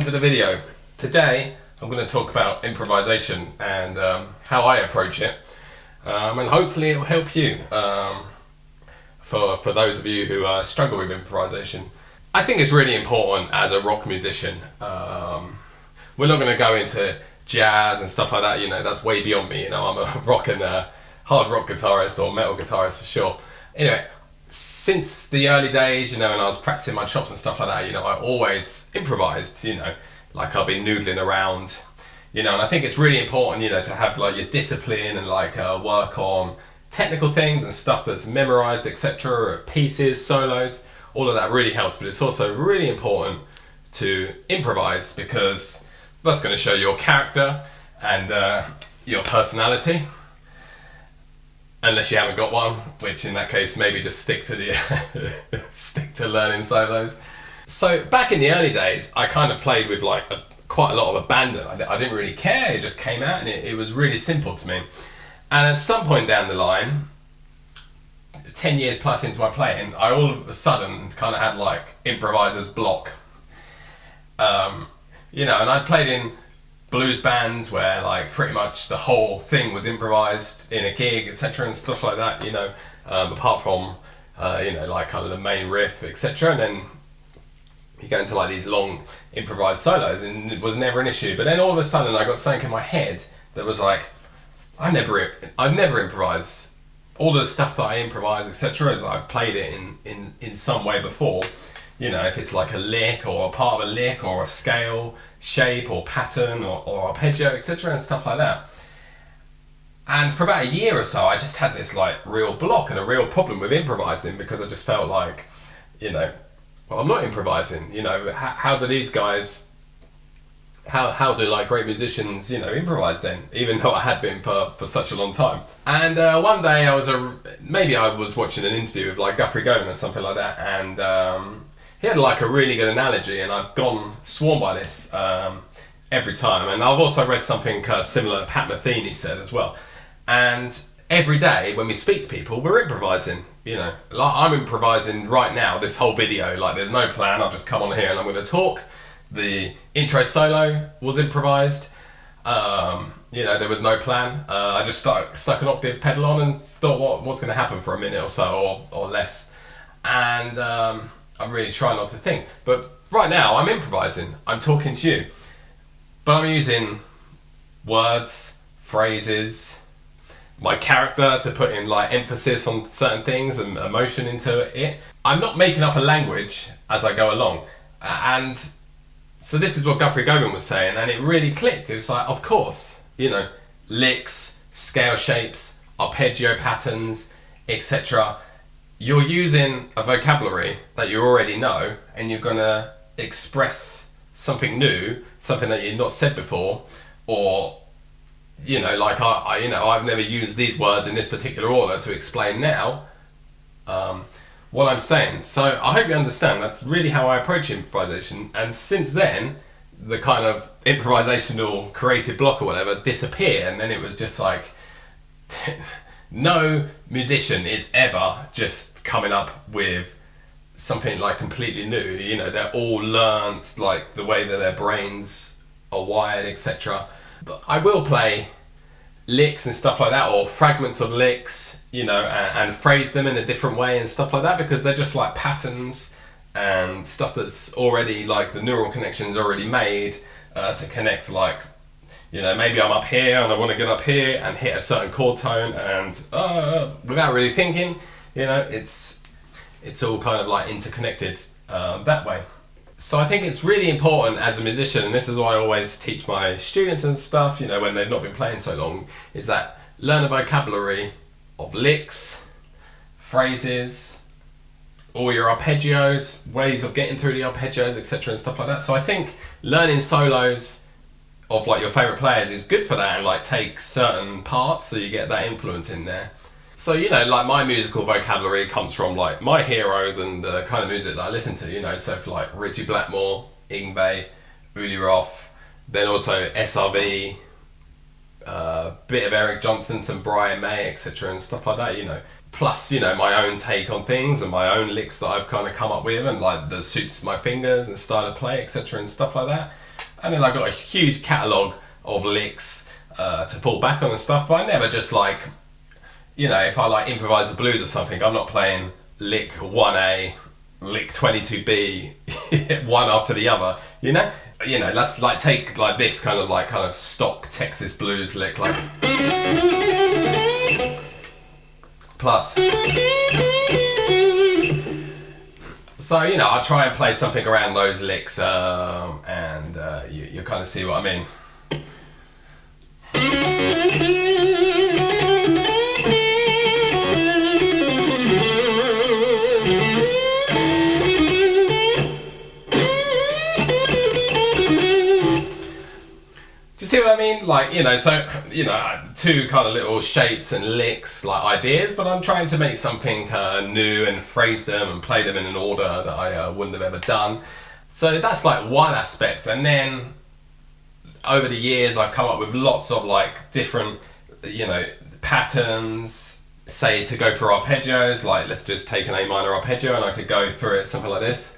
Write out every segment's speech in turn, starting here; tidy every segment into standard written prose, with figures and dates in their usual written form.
welcome to the video. Today I'm going to talk about improvisation and how I approach it, and hopefully it will help you for those of you who struggle with improvisation. I think it's really important as a rock musician. We're not going to go into jazz and stuff like that, you know, that's way beyond me. You know, I'm a rock and hard rock guitarist or metal guitarist for sure. Anyway, since the early days, you know, when I was practicing my chops and stuff like that, you know, I always improvised, you know, like I've been noodling around, you know, and I think it's really important, you know, to have like your discipline and like work on technical things and stuff that's memorized, etc., pieces, solos, all of that really helps. But it's also really important to improvise because that's going to show your character and your personality. Unless you haven't got one, which in that case maybe just stick to the stick to learning solos. So back in the early days, I kind of played with like quite a lot of abandon. I didn't really care. It just came out and it was really simple to me. And at some point down the line, 10 years plus into my playing, I all of a sudden kind of had like improviser's block. You know, and I played in blues bands where like pretty much the whole thing was improvised in a gig, etc., and stuff like that, you know, apart from you know, like kind of the main riff, etc., and then you go into like these long improvised solos and it was never an issue. But then all of a sudden I got something in my head that was like, I'd never improvise. All the stuff that I improvise, etc., is I've played it in some way before. You know, if it's like a lick or a part of a lick or a scale, shape or pattern or arpeggio, etc., and stuff like that. And for about a year or so, I just had this like real block and a real problem with improvising because I just felt like, you know, well, I'm not improvising. You know, how do these guys, how do like great musicians, you know, improvise then? Even though I had been for such a long time. And one day maybe I was watching an interview with like Guthrie Govan or something like that, and he had like a really good analogy, and I've sworn by this every time. And I've also read something similar that Pat Metheny said as well. And every day when we speak to people, we're improvising. You know, like I'm improvising right now, this whole video, like there's no plan, I'll just come on here and I'm going to talk. The intro solo was improvised. You know, there was no plan. I just stuck an octave pedal on and thought what's going to happen for a minute or so or less. And I'm really trying not to think. But right now I'm improvising. I'm talking to you. But I'm using words, phrases, my character to put in like emphasis on certain things and emotion into it. I'm not making up a language as I go along. And so this is what Guthrie Govan was saying, and it really clicked. It was like, of course, you know, licks, scale shapes, arpeggio patterns, etc. You're using a vocabulary that you already know, and you're going to express something new, something that you've not said before, or, you know, like you know, I've never used these words in this particular order to explain now what I'm saying. So I hope you understand that's really how I approach improvisation. And since then, the kind of improvisational creative block or whatever disappeared, and then it was just like no musician is ever just coming up with something like completely new. You know, they're all learnt like the way that their brains are wired, etc. But I will play licks and stuff like that, or fragments of licks, you know, and phrase them in a different way and stuff like that, because they're just like patterns and stuff that's already like the neural connections already made to connect. Like, you know, maybe I'm up here and I want to get up here and hit a certain chord tone, and without really thinking, you know, it's all kind of like interconnected that way. So I think it's really important as a musician, and this is why I always teach my students and stuff, you know, when they've not been playing so long, is that learn a vocabulary of licks, phrases, all your arpeggios, ways of getting through the arpeggios, etc., and stuff like that. So I think learning solos of like your favourite players is good for that, and like take certain parts so you get that influence in there. So, you know, like my musical vocabulary comes from like my heroes and the kind of music that I listen to, you know, so for like Richie Blackmore, Yngwie, Uli Roth, then also SRV, bit of Eric Johnson, some Brian May, etc., and stuff like that, you know. plus, you know, my own take on things and my own licks that I've kind of come up with and like that suits my fingers and style of play, etc. and stuff like that. And then I've got a huge catalogue of licks to fall back on and stuff, but I never just like, you know, if I like improvise the blues or something, I'm not playing lick 1A, lick 22B, one after the other, you know? You know, let's like take like this kind of stock Texas blues lick, like plus. So, you know, I'll try and play something around those licks, and you'll kind of see what I mean. Do you see what I mean? Like, you know, so, you know, two kind of little shapes and licks, like ideas, but I'm trying to make something new and phrase them and play them in an order that I wouldn't have ever done. So that's like one aspect. And then over the years, I've come up with lots of like different, you know, patterns, say to go for arpeggios, like let's just take an A minor arpeggio and I could go through it, something like this.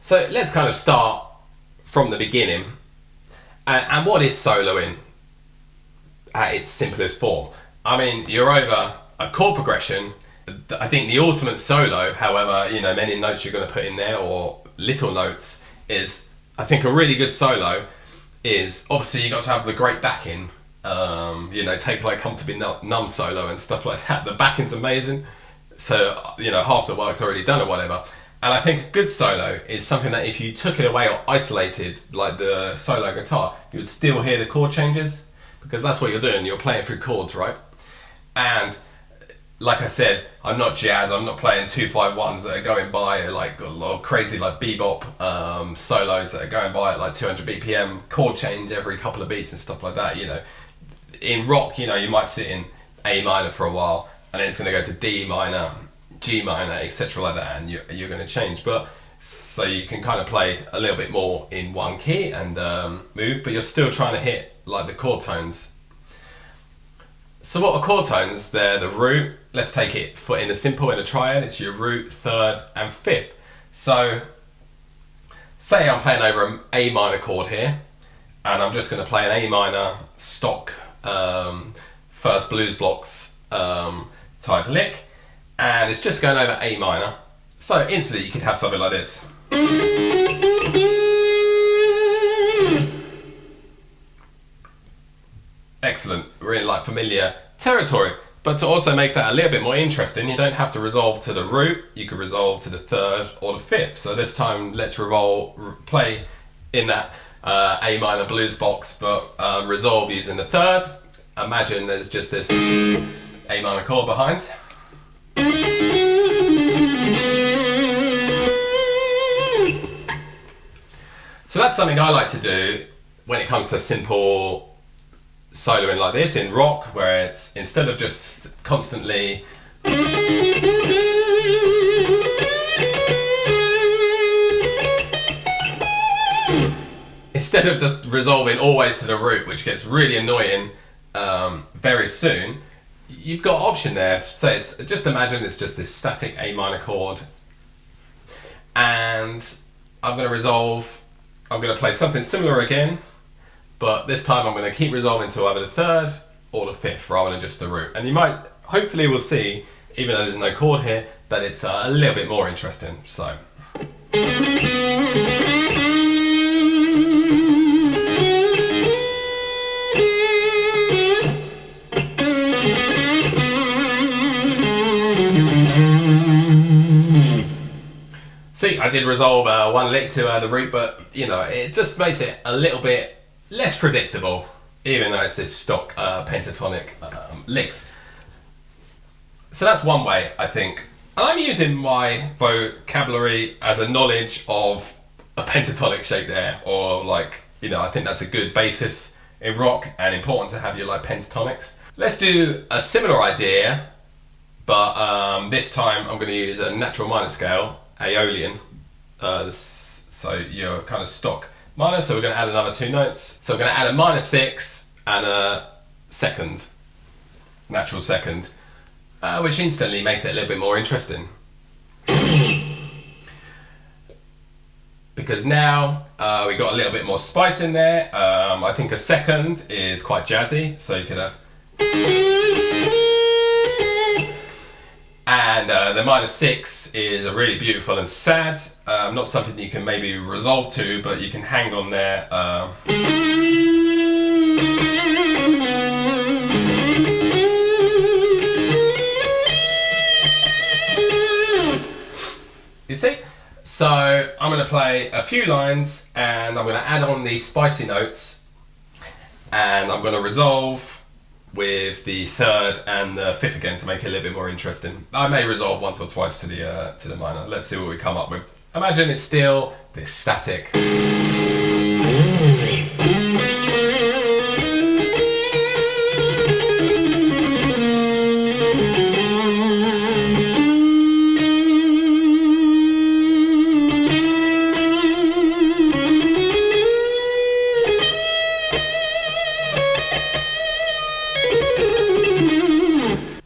So let's kind of start from the beginning. And what is soloing at its simplest form? I mean, you're over a chord progression. I think the ultimate solo, however, you know, many notes you're going to put in there or little notes, is, I think a really good solo is, obviously you got to have the great backing, you know, take like Comfortably Numb solo and stuff like that. The backing's amazing. So, you know, half the work's already done or whatever. And I think a good solo is something that if you took it away or isolated, like the solo guitar, you would still hear the chord changes, because that's what you're doing, you're playing through chords, right? And like I said, I'm not jazz, I'm not playing 2-5-1s that are going by like a lot of crazy like bebop solos that are going by at like 200 BPM, chord change every couple of beats and stuff like that, you know. In rock, you know, you might sit in A minor for a while, and then it's going to go to D minor, G minor, etc. like that, and you're going to change. But so you can kind of play a little bit more in one key and move, but you're still trying to hit like the chord tones. So what are chord tones? They're the root. Let's take it for in a simple, in a triad, it's your root, third and fifth. So say I'm playing over an A minor chord here, and I'm just going to play an A minor stock first blues blocks type lick, and it's just going over A minor. So instantly you could have something like this. Excellent, really like familiar territory. But to also make that a little bit more interesting, you don't have to resolve to the root, you can resolve to the third or the fifth. So this time let's play in that A minor blues box, but resolve using the third. Imagine there's just this A minor chord behind. So that's something I like to do when it comes to simple soloing like this in rock, where it's instead of just constantly resolving always to the root, which gets really annoying very soon, you've got option there. So it's, just imagine it's just this static A minor chord, and I'm going to play something similar again, but this time I'm going to keep resolving to either the third or the fifth rather than just the root. And you might, hopefully we'll see, even though there's no chord here, that it's a little bit more interesting. So. See, I did resolve one lick to the root, but you know, it just makes it a little bit less predictable, even though it's this stock pentatonic licks. So that's one way, I think. And I'm using my vocabulary as a knowledge of a pentatonic shape there, or like, you know, I think that's a good basis in rock and important to have your like pentatonics. Let's do a similar idea, but this time I'm going to use a natural minor scale, Aeolian. So your kind of stock minor, so we're going to add another two notes. So we're going to add a minor 6 and a second, natural second. which instantly makes it a little bit more interesting. Because now we got a little bit more spice in there. I think a second is quite jazzy, so you could have. And the minor 6 is a really beautiful and sad, not something you can maybe resolve to, but you can hang on there. You see? So I'm going to play a few lines and I'm going to add on these spicy notes, and I'm going to resolve with the third and the fifth again to make it a little bit more interesting. I may resolve once or twice to the minor. Let's see what we come up with. Imagine it's still this static.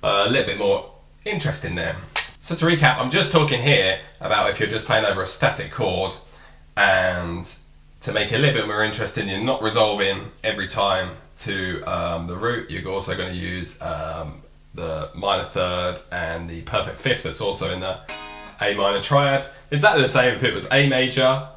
A little bit more interesting there. So to recap, I'm just talking here about if you're just playing over a static chord, and to make it a little bit more interesting, you're not resolving every time to the root. You're also going to use the minor third and the perfect fifth that's also in the A minor triad. Exactly the same if it was A major.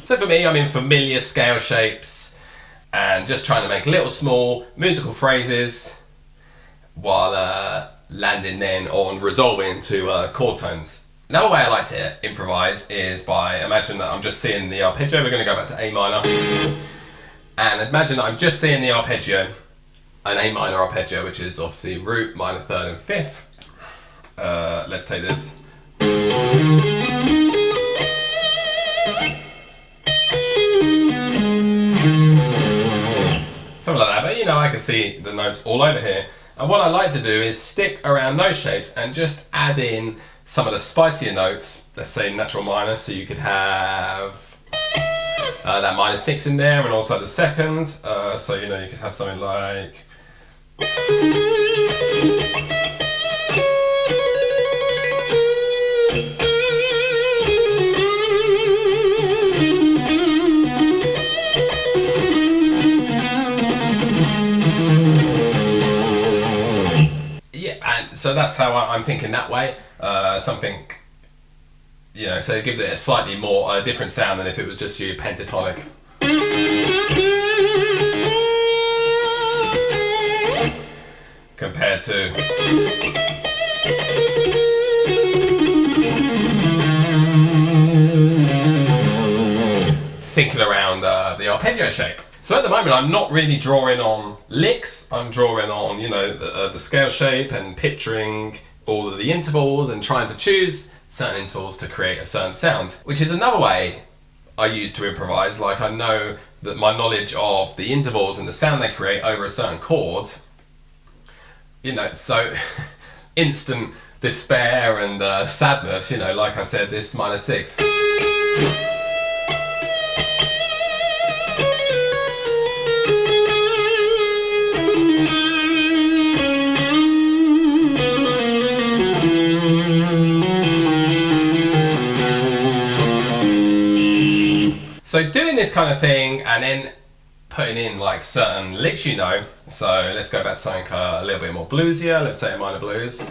So for me, I'm in familiar scale shapes and just trying to make little small musical phrases while landing then on resolving to chord tones. Another way I like to improvise is by imagine that I'm just seeing the arpeggio. We're going to go back to A minor. And imagine that I'm just seeing the arpeggio, an A minor arpeggio, which is obviously root, minor third and fifth. Let's take this. Something like that, but you know, I can see the notes all over here. And what I like to do is stick around those shapes and just add in some of the spicier notes, let's say natural minor, so you could have that minor 6 in there and also the second. So, you know, you could have something like... So that's how I'm thinking that way. Something, you know, so it gives it a slightly more different sound than if it was just your pentatonic. Compared to... thinking around the arpeggio shape. So at the moment I'm not really drawing on licks, I'm drawing on, you know, the scale shape and picturing all of the intervals and trying to choose certain intervals to create a certain sound, which is another way I use to improvise. Like, I know that my knowledge of the intervals and the sound they create over a certain chord, you know, so instant despair and sadness, you know, like I said, this minor 6. So doing this kind of thing and then putting in like certain licks, you know. So let's go back to something a little bit more bluesier. Let's say a minor blues.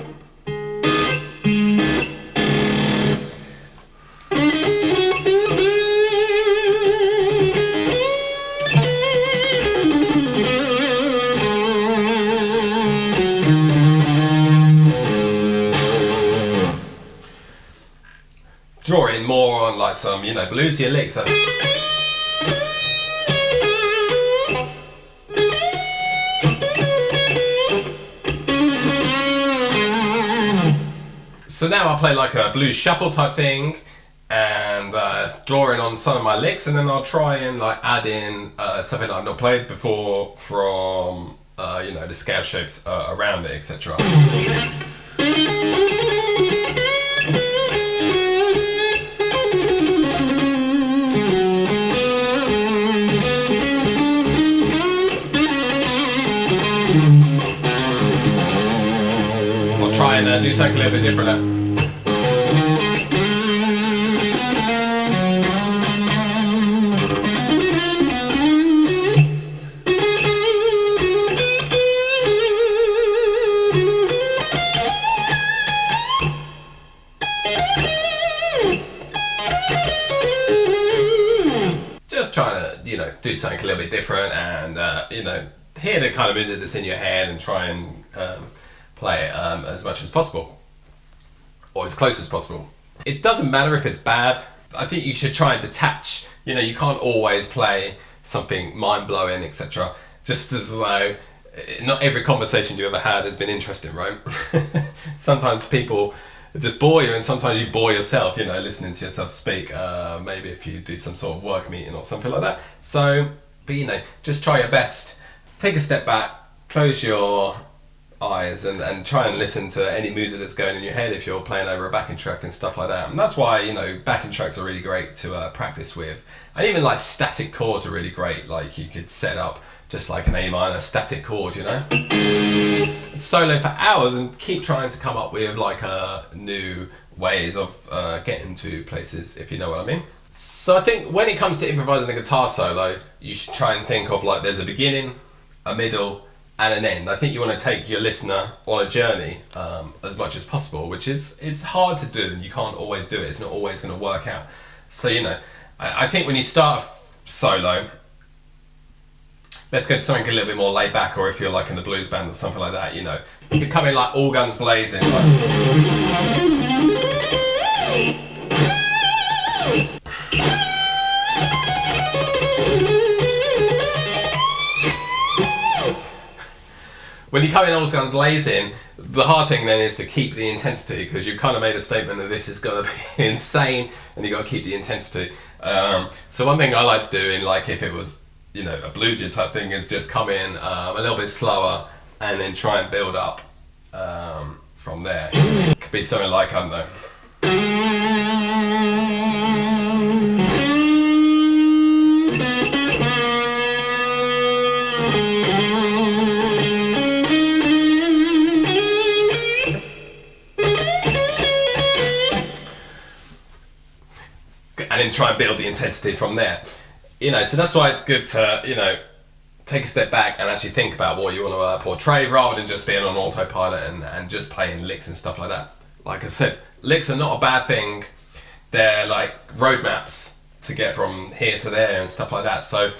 Drawing more on like some, you know, bluesier licks. So now I'll play like a blues shuffle type thing, and drawing on some of my licks, and then I'll try and like add in something I've not played before from the scale shapes around it, etc. I'll try and do something a little bit different now. Trying to do something a little bit different, and hear the kind of music that's in your head and try and play it as much as possible, or as close as possible. It doesn't matter if it's bad. I think you should try and detach. You can't always play something mind-blowing, etc. Just as though not every conversation you ever had has been interesting, right? Sometimes people just bore you, and sometimes you bore yourself, listening to yourself speak, maybe if you do some sort of work meeting or something like that. So, but just try your best. Take a step back, close your eyes, and try and listen to any music that's going in your head if you're playing over a backing track and stuff like that. And that's why, backing tracks are really great to practice with. And even like static chords are really great. Like you could set up just like an A minor static chord, and solo for hours and keep trying to come up with like new ways of getting to places, if you know what I mean. So I think when it comes to improvising a guitar solo, you should try and think of like there's a beginning, a middle, and an end. I think you want to take your listener on a journey as much as possible, which it's hard to do, and you can't always do it. It's not always going to work out. So I think when you start a solo, let's go to something a little bit more laid back, or if you're like in a blues band or something like that, you could come in like all guns blazing. When you come in all guns blazing, the hard thing then is to keep the intensity, because you've kind of made a statement that this is going to be insane, and you've got to keep the intensity. So one thing I like to do, in like if it was a bluesy type thing, is just come in a little bit slower and then try and build up from there. It could be something like, I don't know. And then try and build the intensity from there. So that's why it's good to, take a step back and actually think about what you want to portray, rather than just being on autopilot and just playing licks and stuff like that. Like I said, licks are not a bad thing. They're like roadmaps to get from here to there and stuff like that. So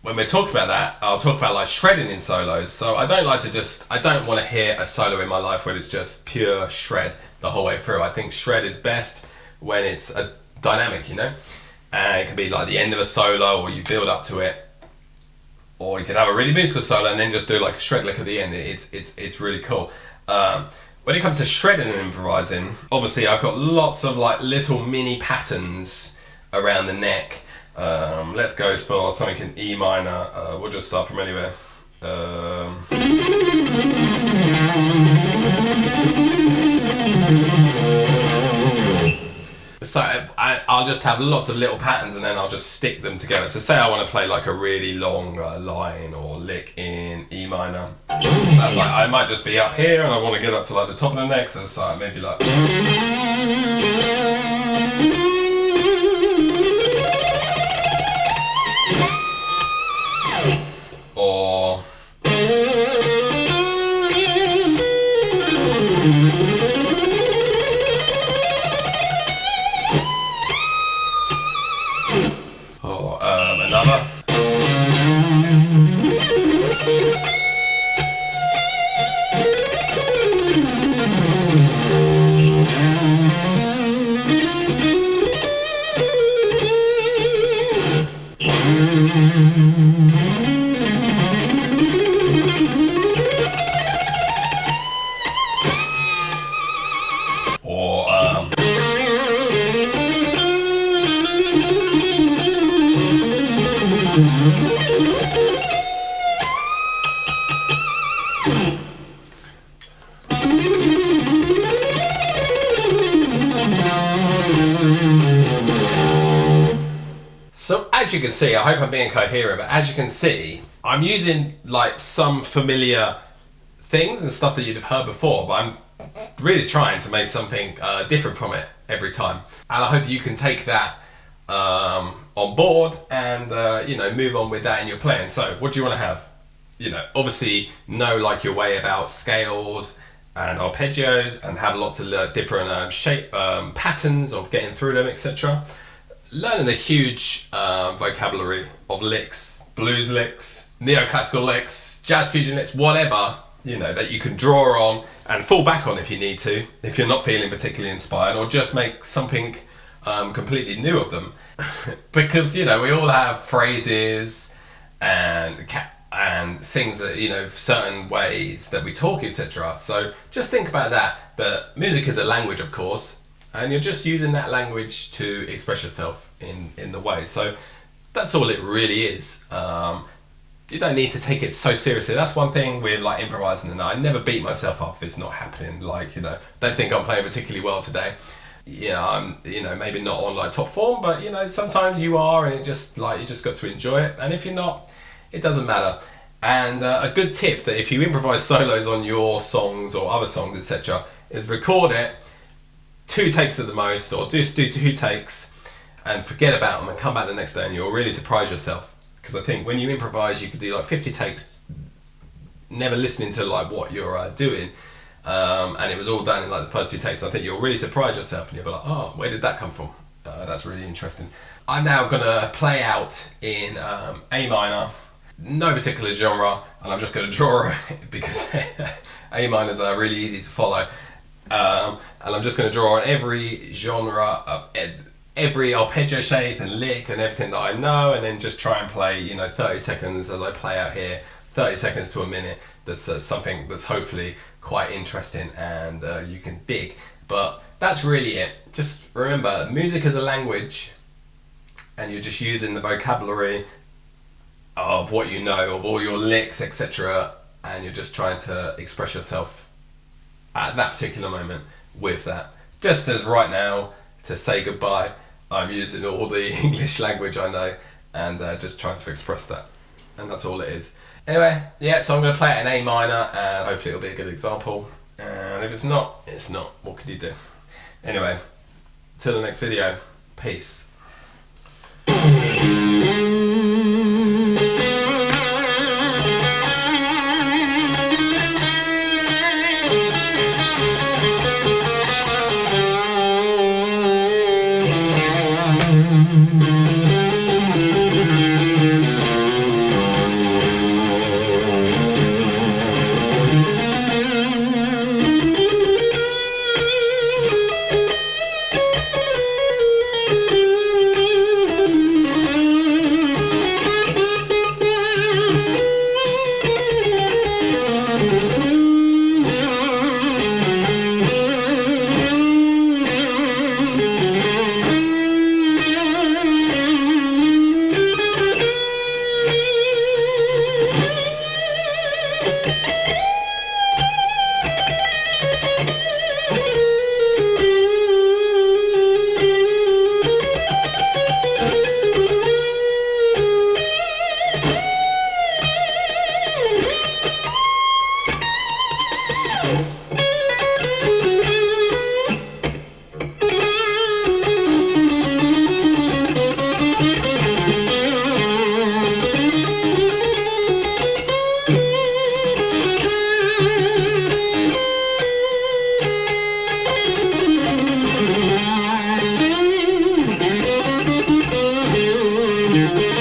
when we're talking about that, I'll talk about like shredding in solos. So I don't want to hear a solo in my life where it's just pure shred the whole way through. I think shred is best when it's a dynamic, and it can be like the end of a solo, or you build up to it, or you can have a really musical solo and then just do like a shred lick at the end. It's really cool. When it comes to shredding and improvising, obviously I've got lots of like little mini patterns around the neck. Let's go for something in E minor. We'll just start from anywhere. So I'll just have lots of little patterns, and then I'll just stick them together. So say I want to play like a really long line or lick in E minor. That's like, I might just be up here and I want to get up to like the top of the neck, so it's like maybe like... Or... another. Or So as you can see, I hope I'm being coherent, but as you can see, I'm using like some familiar things and stuff that you'd have heard before, but I'm really trying to make something different from it every time. And I hope you can take that on board and move on with that in your playing. So what do you want to have? Obviously know like your way about scales and arpeggios and have lots of different shape patterns of getting through them, etc. Learning a huge vocabulary of licks, blues licks, neoclassical licks, jazz fusion licks, whatever, that you can draw on and fall back on if you need to, if you're not feeling particularly inspired, or just make something completely new of them. Because, we all have phrases and things that, certain ways that we talk, etc. So just think about that. But music is a language, of course, and you're just using that language to express yourself in the way. So that's all it really is. You don't need to take it so seriously. That's one thing with like improvising, and I never beat myself up if it's not happening. Like, don't think I'm playing particularly well today. I'm, maybe not on like top form, but sometimes you are, and it just like, you just got to enjoy it. And if you're not, it doesn't matter. And a good tip that if you improvise solos on your songs or other songs, etc., is record it 2 takes at the most, or just do 2 takes and forget about them and come back the next day, and you'll really surprise yourself. Because I think when you improvise, you could do like 50 takes, never listening to like what you're doing, and it was all done in like the first 2 takes. So I think you'll really surprise yourself, and you'll be like, oh, where did that come from? That's really interesting. I'm now gonna play out in A minor, no particular genre, and I'm just gonna draw it because A minors are really easy to follow. And I'm just going to draw on every genre, every arpeggio shape and lick and everything that I know, and then just try and play 30 seconds as I play out here, 30 seconds to a minute. That's something that's hopefully quite interesting and you can dig. But that's really it. Just remember, music is a language, and you're just using the vocabulary of what you know, of all your licks, etc., and you're just trying to express yourself at that particular moment with that. Just as right now, to say goodbye, I'm using all the English language I know and just trying to express that. And that's all it is. Anyway, so I'm going to play it in A minor, and hopefully it'll be a good example. And if it's not, it's not. What can you do? Anyway, till the next video, peace. You